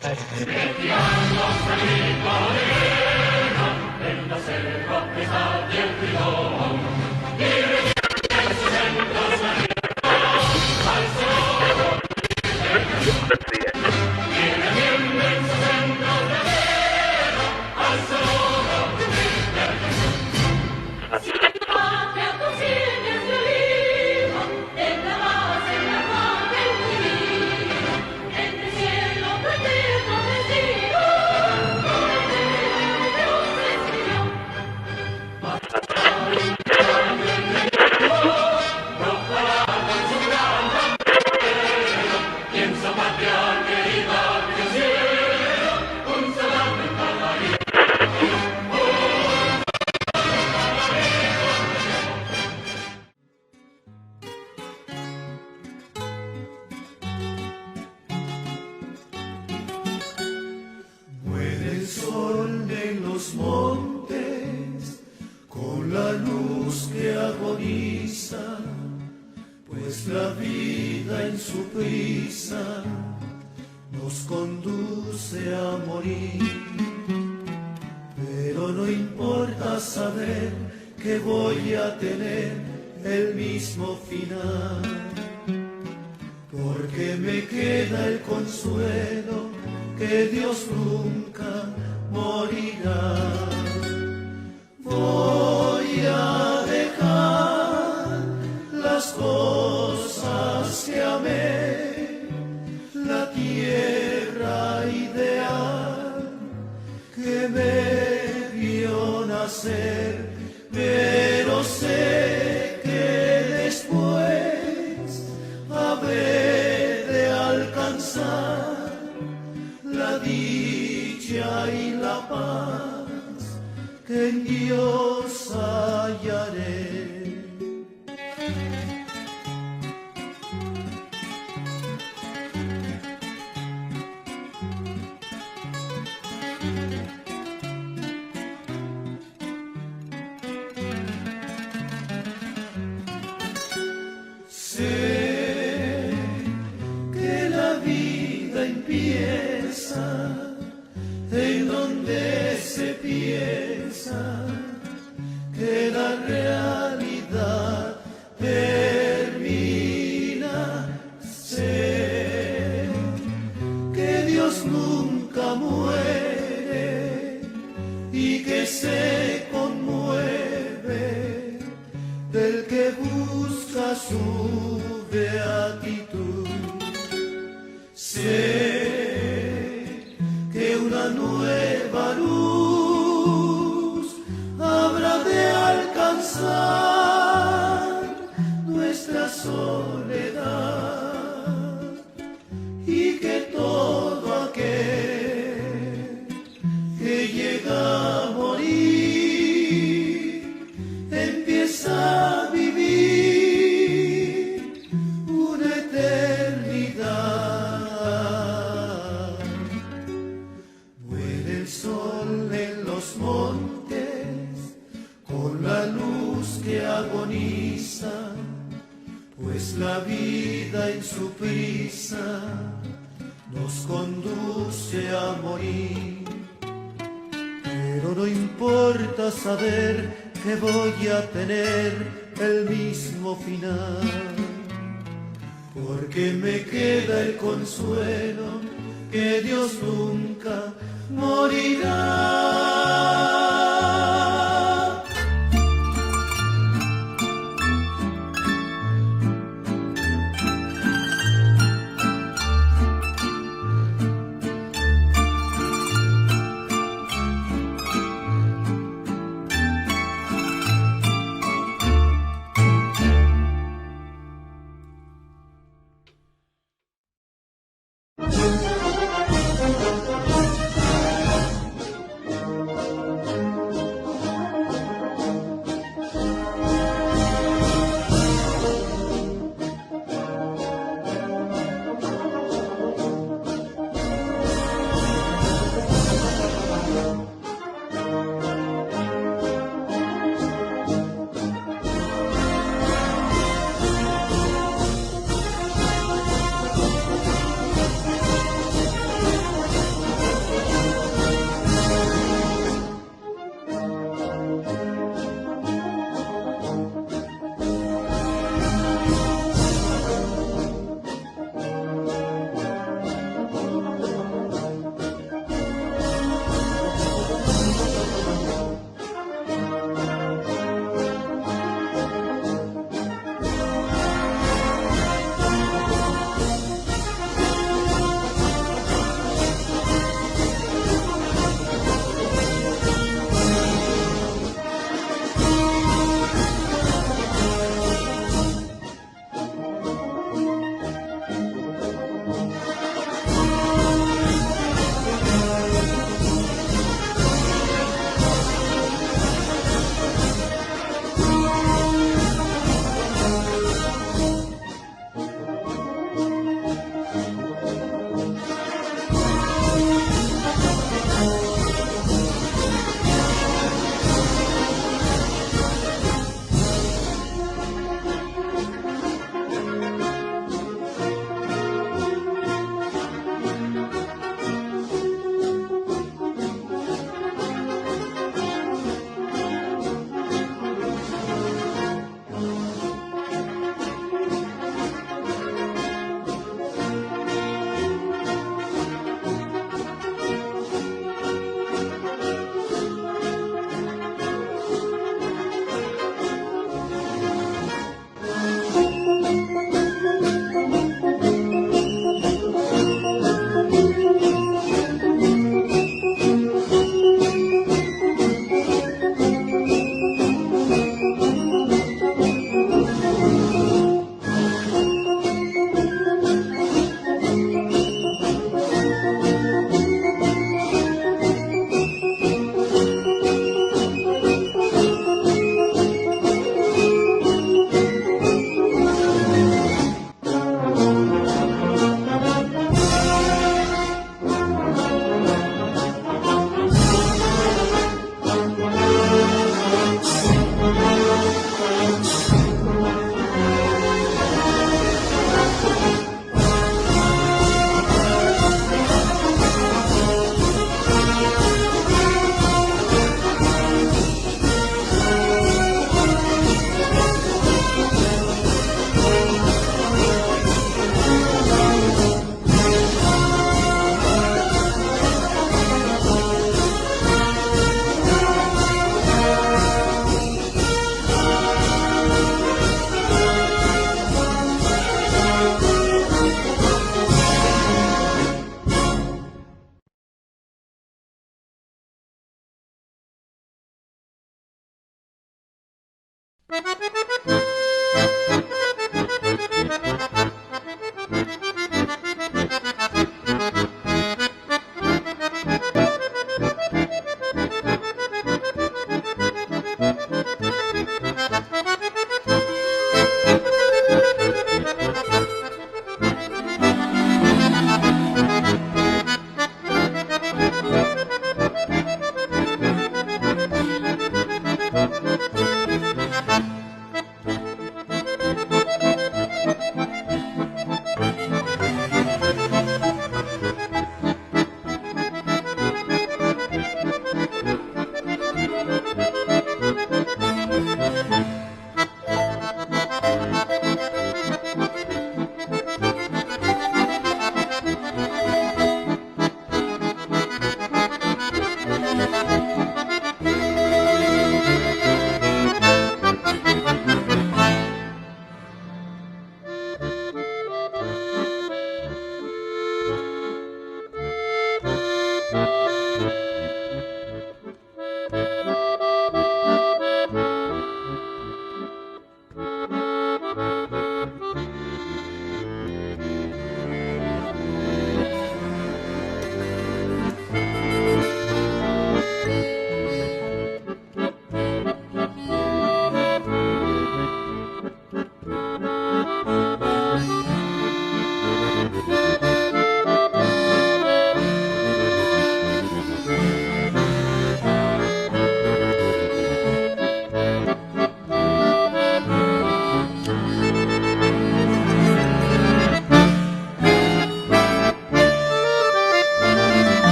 cosas. pues la vida en su prisa nos conduce a morir. Pero no importa saber que voy a tener el mismo final, porque me queda el consuelo que Dios nunca morirá. Voy a dejar las cosas que amé, la tierra ideal que me vio nacer, pero sé que después habré de alcanzar la dicha y la paz que en Dios hallaré. Sé que la vida empieza en donde se piensa que la realidad termina. Sé que Dios nunca muere y que se conmueve del que busca su beatitud. Sé que una nueva luz habrá de alcanzar nuestra soledad y que todo aquel que llega a morir empieza a vivir una eternidad. Muere el sol en los montes con la luz que agoniza, pues la vida en su prisa nos conduce a morir. Pero no importa saber que voy a tener el mismo final, porque me queda el consuelo que Dios nunca morirá.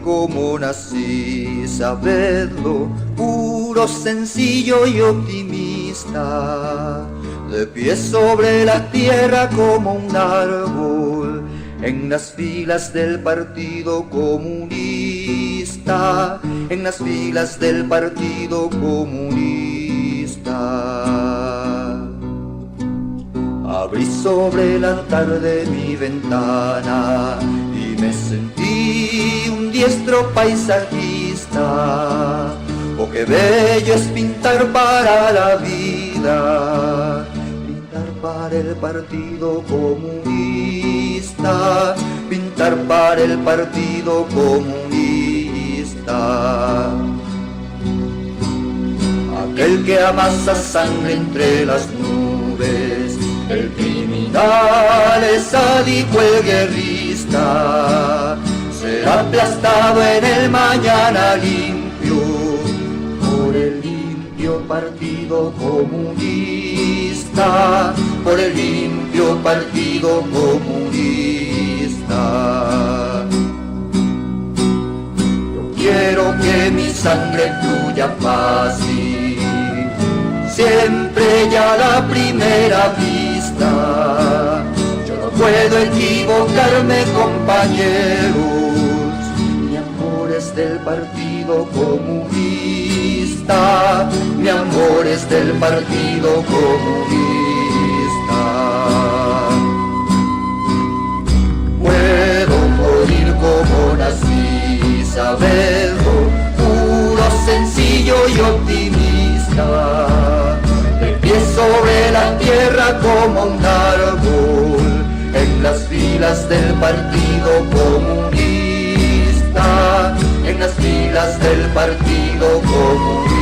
Como nací, sabedlo, puro, sencillo y optimista, de pie sobre la tierra como un árbol, en las filas del Partido Comunista, en las filas del Partido Comunista. Abrí sobre la tarde mi ventana y me sentí un diestro paisajista. Oh, qué bello es pintar para la vida, pintar para el Partido Comunista, pintar para el Partido Comunista. Aquel que amasa sangre entre las nubes, el criminal, el sádico, el guerrista, será aplastado en el mañana limpio por el limpio Partido Comunista, por el limpio Partido Comunista. Yo quiero que mi sangre fluya fácil, siempre ya a la primera vista. Yo no puedo equivocarme, compañeros, mi amor es del Partido Comunista, mi amor es del Partido Comunista. Puedo morir como nací, sabedlo, puro, sencillo y optimista, de pie sobre la tierra como un árbol, en las filas del Partido Comunista, en las filas del Partido Comunista.